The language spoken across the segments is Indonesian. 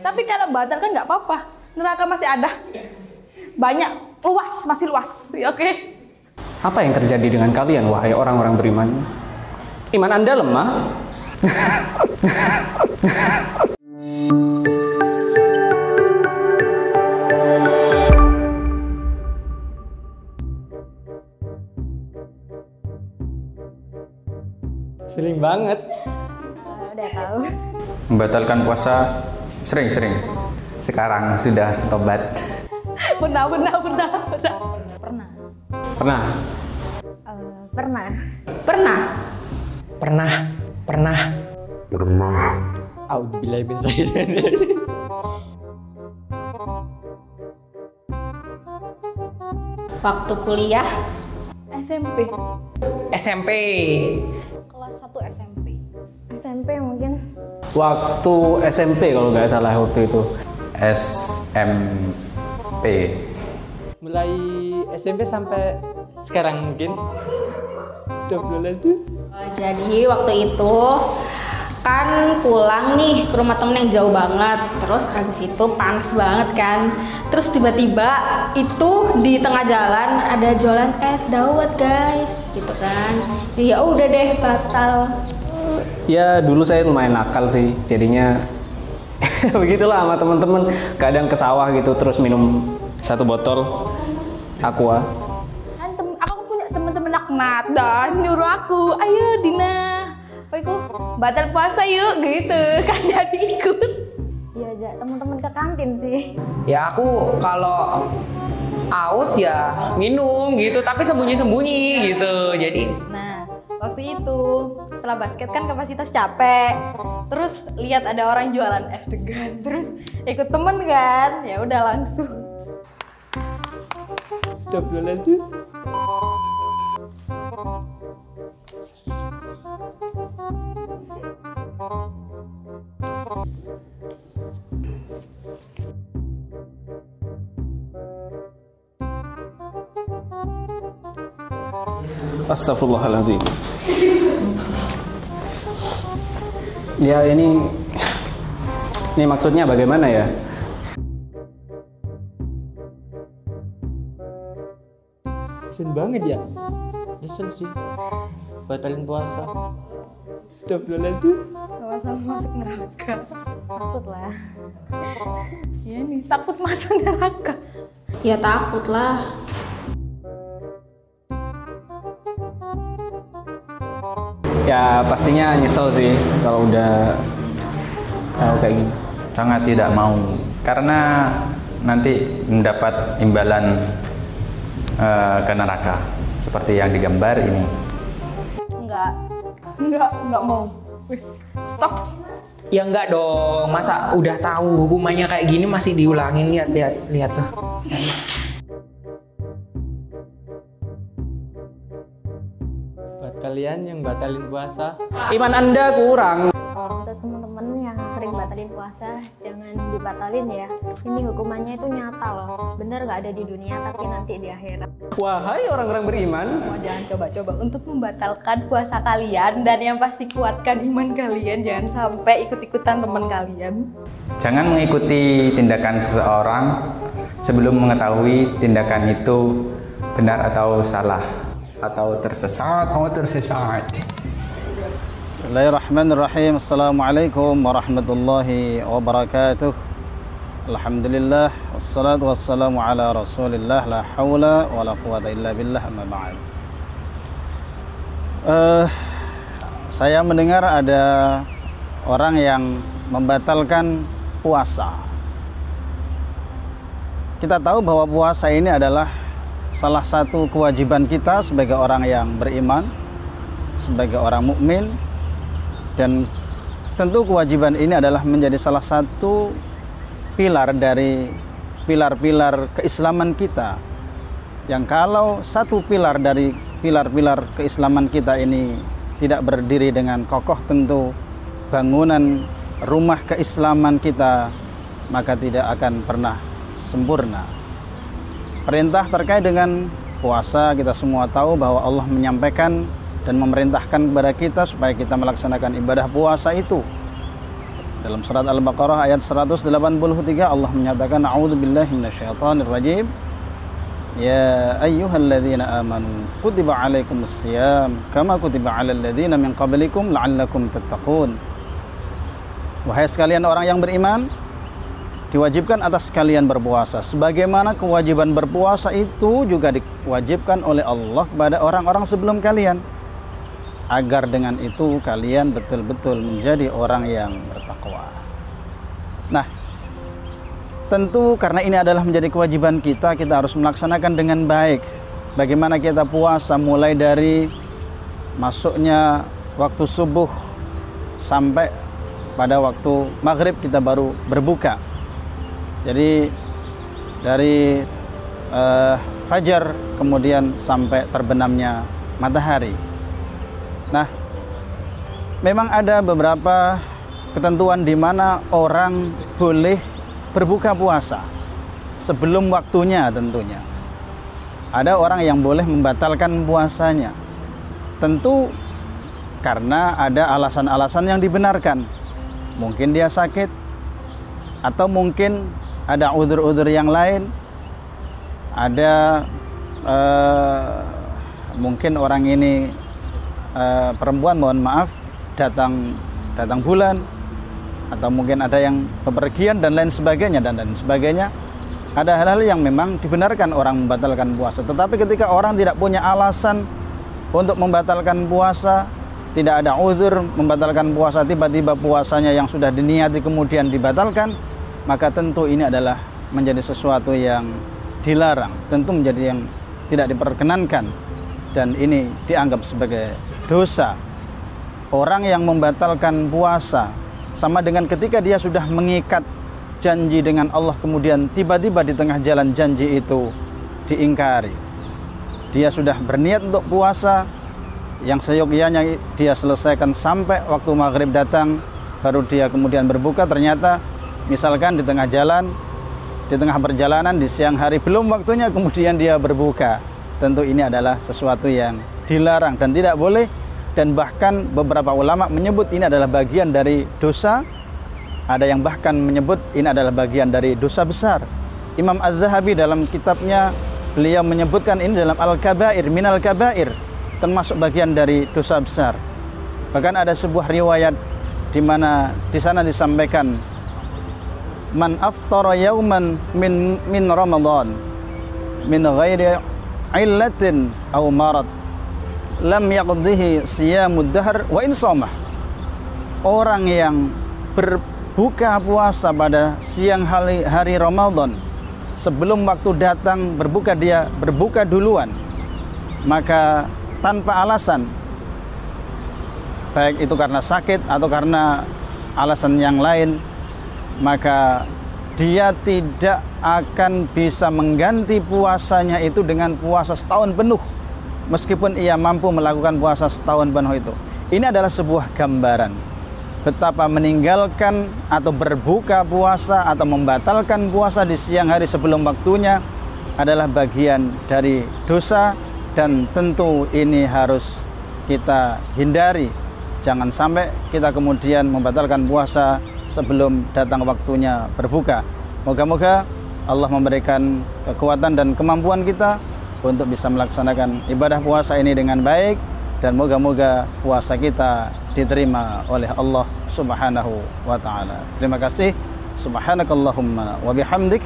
Tapi kalau batal kan nggak apa-apa. Neraka masih ada. Banyak, luas, masih luas. Ya, oke. Apa yang terjadi dengan kalian, wahai orang-orang beriman? Iman Anda lemah? Sering banget. Udah tahu. Membatalkan puasa sering. Sekarang sudah tobat. Pernah. Auzubillahi min syaitonir rajim. Waktu kuliah SMP. Kelas 1 SMP. SMP mungkin. Waktu SMP kalau nggak salah waktu itu. SMP. Mulai SMP sampai sekarang mungkin. Jadi waktu itu kan pulang nih ke rumah temen yang jauh banget. Terus habis itu panas banget kan. Terus tiba-tiba itu di tengah jalan ada jualan es dawet guys, gitu kan. Ya udah deh batal. Ya dulu saya lumayan nakal sih, jadinya begitulah sama teman-teman. Kadang ke sawah gitu terus minum 1 botol aqua. Kan aku punya teman-teman laknat dan nyuruh aku, ayo Dina, batal puasa yuk gitu kan, jadi ikut. Diajak teman-teman ke kantin sih. Ya aku kalau aus ya minum gitu, tapi sembunyi-sembunyi gitu. Jadi Nah, waktu itu setelah basket kan kapasitas capek. Terus lihat ada orang jualan es degan, terus ikut temen kan. Ya udah langsung. Astagfirullahaladzim. Ya ini maksudnya bagaimana ya? Nyesel banget ya. Nyesel sih. Batalin puasa. Sama-sama masuk neraka. Takut lah. Ya nih, takut masuk neraka. Ya takut lah. Ya pastinya nyesel sih kalau udah tahu kayak gini. Sangat tidak mau, karena nanti mendapat imbalan ke neraka seperti yang digambar ini. Enggak mau. Wis, stop. ya enggak dong, masa udah tahu hukumannya kayak gini masih diulangin. Lihat tuh. Buat kalian yang batalin puasa, Iman Anda kurang. Untuk teman-teman yang sering batalin puasa, jangan dibatalin ya. Ini hukumannya itu nyata loh. Bener nggak ada di dunia, tapi nanti di akhirat. Wahai orang-orang beriman, Jangan coba-coba untuk membatalkan puasa kalian, dan yang pasti kuatkan iman kalian. Jangan sampai ikut-ikutan teman kalian. Jangan mengikuti tindakan seseorang sebelum mengetahui tindakan itu benar atau salah, atau tersesat. Bismillahirrahmanirrahim. Assalamualaikum warahmatullahi wabarakatuh. Alhamdulillah, wassalatu wassalamu ala rasulillah, la hawla wa la quwata illa billah, amma ba'd. Saya mendengar ada orang yang membatalkan puasa. Kita tahu bahwa puasa ini adalah salah satu kewajiban kita sebagai orang yang beriman, sebagai orang mukmin. Dan tentu kewajiban ini adalah menjadi salah satu pilar dari pilar-pilar keislaman kita. Yang kalau satu pilar dari pilar-pilar keislaman kita ini tidak berdiri dengan kokoh, tentu bangunan rumah keislaman kita maka tidak akan pernah sempurna. Perintah terkait dengan puasa, kita semua tahu bahwa Allah menyampaikan dan memerintahkan kepada kita supaya kita melaksanakan ibadah puasa itu Dalam surat Al-Baqarah ayat 183 Allah menyatakan a'udzubillahi minasyaitonirrajim. Ya ayyuhalladzina amanu kutiba alaikumussyiyam kama kutiba alal ladzina min qablikum la'allakum tattaqun. Wahai sekalian orang yang beriman, diwajibkan atas kalian berpuasa sebagaimana kewajiban berpuasa itu juga diwajibkan oleh Allah kepada orang-orang sebelum kalian, agar dengan itu kalian betul-betul menjadi orang yang bertakwa. Nah, tentu karena ini adalah menjadi kewajiban kita, kita harus melaksanakan dengan baik. Bagaimana kita puasa mulai dari masuknya waktu subuh sampai pada waktu maghrib kita baru berbuka. Jadi dari fajar kemudian sampai terbenamnya matahari. Nah, memang ada beberapa ketentuan di mana orang boleh berbuka puasa sebelum waktunya tentunya. Ada orang yang boleh membatalkan puasanya. Tentu karena ada alasan-alasan yang dibenarkan. Mungkin dia sakit, atau mungkin ada udzur-udzur yang lain. Ada mungkin orang ini perempuan, mohon maaf, datang bulan, atau mungkin ada yang bepergian dan lain sebagainya. Ada hal-hal yang memang dibenarkan orang membatalkan puasa. Tetapi ketika orang tidak punya alasan untuk membatalkan puasa, tidak ada uzur membatalkan puasa, tiba-tiba puasanya yang sudah diniati kemudian dibatalkan, maka tentu ini adalah menjadi sesuatu yang dilarang, tentu menjadi yang tidak diperkenankan, dan ini dianggap sebagai dosa. Orang yang membatalkan puasa sama dengan ketika dia sudah mengikat janji dengan Allah, kemudian tiba-tiba di tengah jalan janji itu diingkari. Dia sudah berniat untuk puasa, yang seyogyanya dia selesaikan sampai waktu maghrib datang, baru dia kemudian berbuka. Ternyata misalkan di tengah jalan, di tengah perjalanan, di siang hari belum waktunya, kemudian dia berbuka. Tentu ini adalah sesuatu yang dilarang dan tidak boleh. Dan bahkan beberapa ulama menyebut ini adalah bagian dari dosa. Ada yang bahkan menyebut ini adalah bagian dari dosa besar. Imam Az-Zahabi dalam kitabnya, beliau menyebutkan ini dalam Al-Kabair, minal kabair, termasuk bagian dari dosa besar. Bahkan ada sebuah riwayat di mana di sana disampaikan, man aftara yauman min Ramadan min ghairi illatin aw marad lam yaqdihi siyamud dahr wa in shamah. Orang yang berbuka puasa pada siang hari Ramadan sebelum waktu datang berbuka, dia berbuka duluan, maka tanpa alasan, baik itu karena sakit atau karena alasan yang lain, maka dia tidak akan bisa mengganti puasanya itu dengan puasa setahun penuh, meskipun ia mampu melakukan puasa setahun penuh itu. Ini adalah sebuah gambaran betapa meninggalkan atau berbuka puasa atau membatalkan puasa di siang hari sebelum waktunya adalah bagian dari dosa, dan tentu ini harus kita hindari. Jangan sampai kita kemudian membatalkan puasa sebelum datang waktunya berbuka. Moga-moga Allah memberikan kekuatan dan kemampuan kita untuk bisa melaksanakan ibadah puasa ini dengan baik, dan moga-moga puasa kita diterima oleh Allah Subhanahu wa ta'ala. Terima kasih. Subhanakallahumma wa bihamdik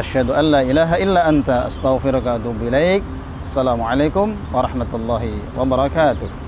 asyhadu an la ilaha illa anta astaghfiruka wa atubu ilaik. Assalamualaikum warahmatullahi wabarakatuh.